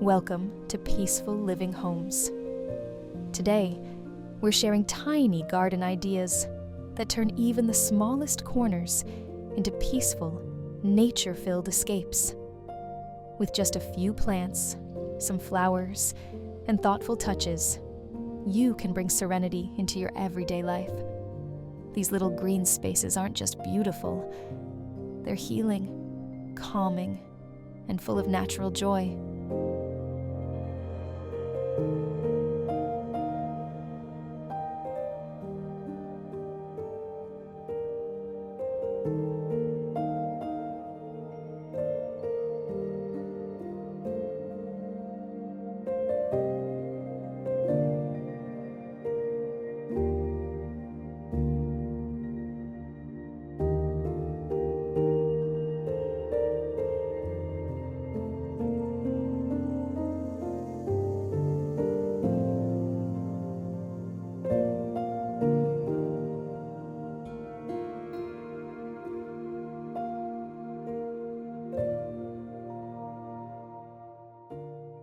Welcome to Peaceful Living Homes. Today, we're sharing tiny garden ideas that turn even the smallest corners into peaceful, nature-filled escapes. With just a few plants, some flowers, and thoughtful touches, you can bring serenity into your everyday life. These little green spaces aren't just beautiful, they're healing, calming, and full of natural joy.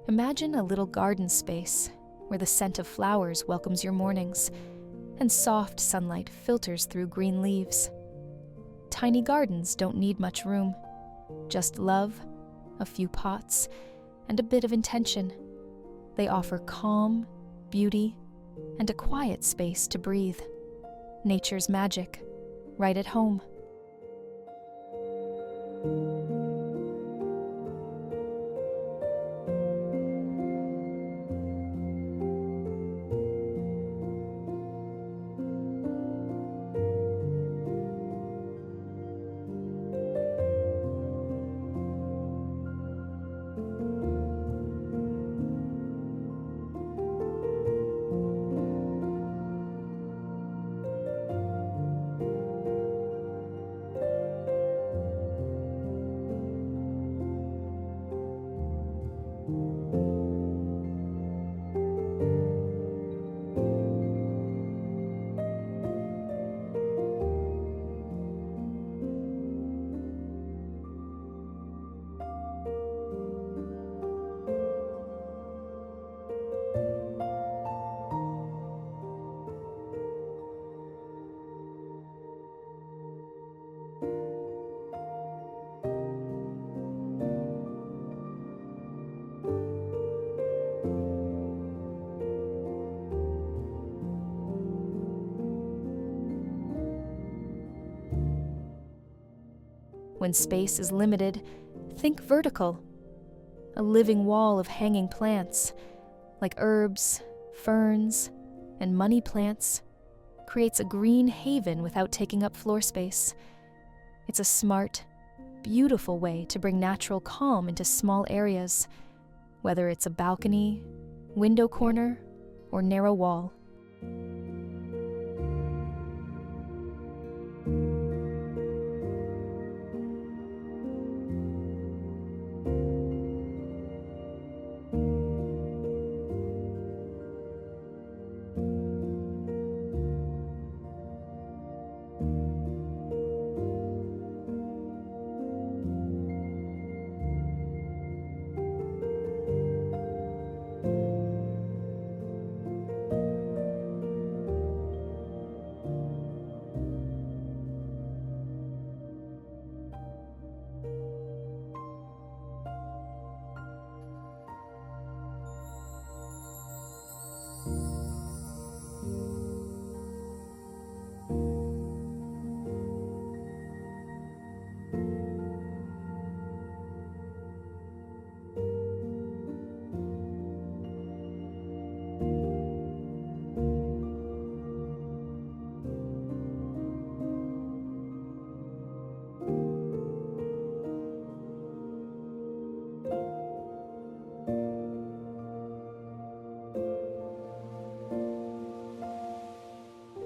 Imagine a little garden space where the scent of flowers welcomes your mornings and soft sunlight filters through green leaves. Tiny gardens don't need much room, just love, a few pots, and a bit of intention. They offer calm, beauty, and a quiet space to breathe. Nature's magic, right at home. When space is limited, think vertical. A living wall of hanging plants, like herbs, ferns, and money plants, creates a green haven without taking up floor space. It's a smart, beautiful way to bring natural calm into small areas, whether it's a balcony, window corner, or narrow wall.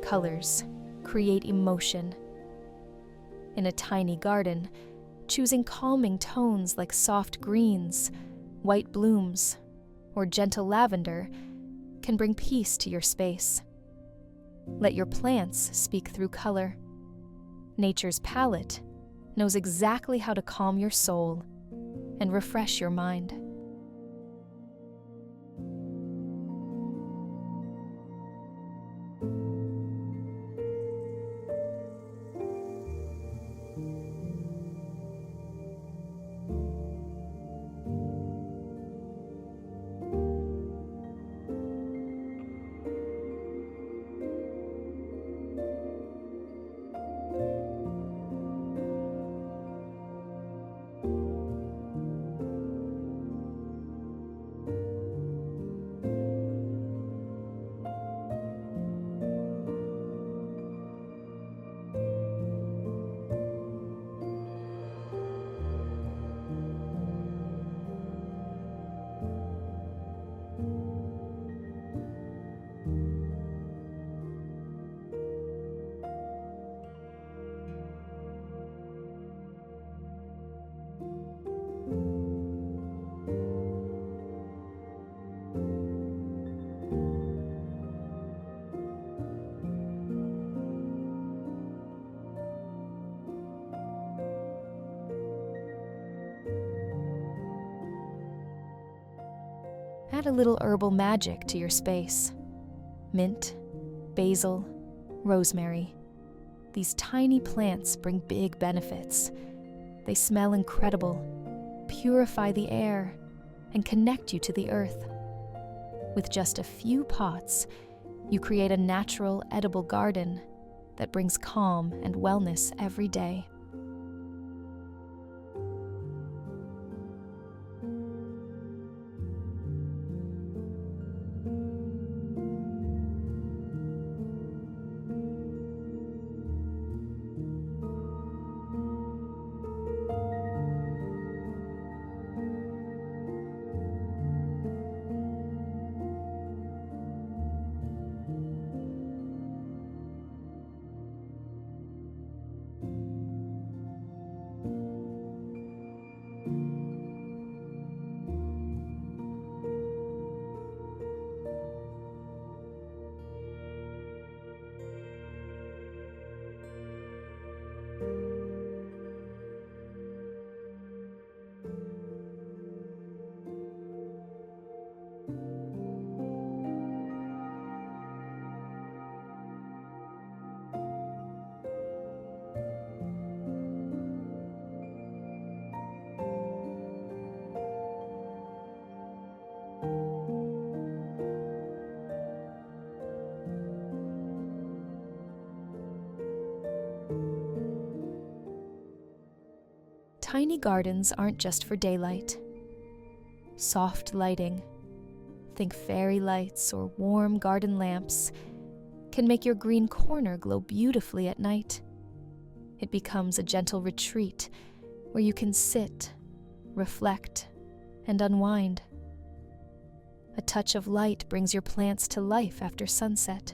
Colors create emotion. In a tiny garden, choosing calming tones like soft greens, white blooms, or gentle lavender can bring peace to your space. Let your plants speak through color. Nature's palette knows exactly how to calm your soul and refresh your mind. add a little herbal magic to your space. Mint, basil, rosemary. These tiny plants bring big benefits. They smell incredible, purify the air, and connect you to the earth. With just a few pots, you create a natural, edible garden that brings calm and wellness every day. Tiny gardens aren't just for daylight. Soft lighting, think fairy lights or warm garden lamps, can make your green corner glow beautifully at night. It becomes a gentle retreat where you can sit, reflect, and unwind. A touch of light brings your plants to life after sunset.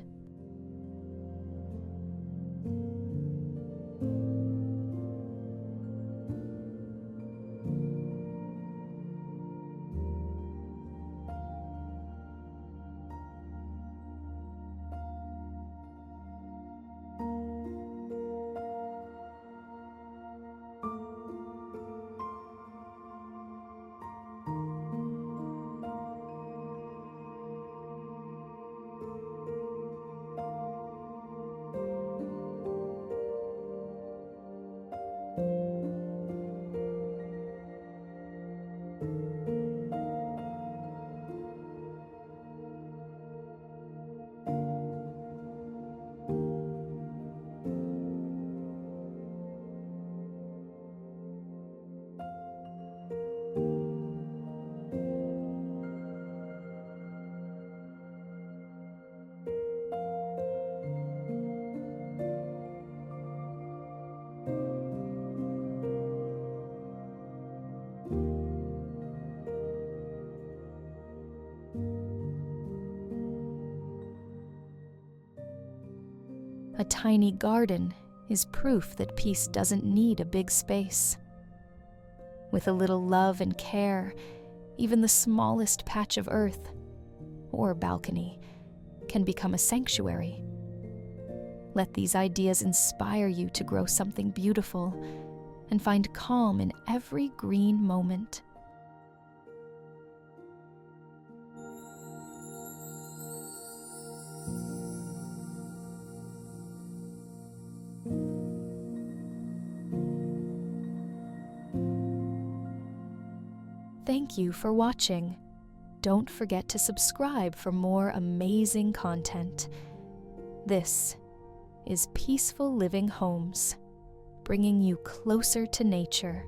A tiny garden is proof that peace doesn't need a big space. With a little love and care, even the smallest patch of earth or balcony can become a sanctuary. Let these ideas inspire you to grow something beautiful and find calm in every green moment. Thank you for watching. Don't forget to subscribe for more amazing content. This is Peaceful Living Homes, bringing you closer to nature.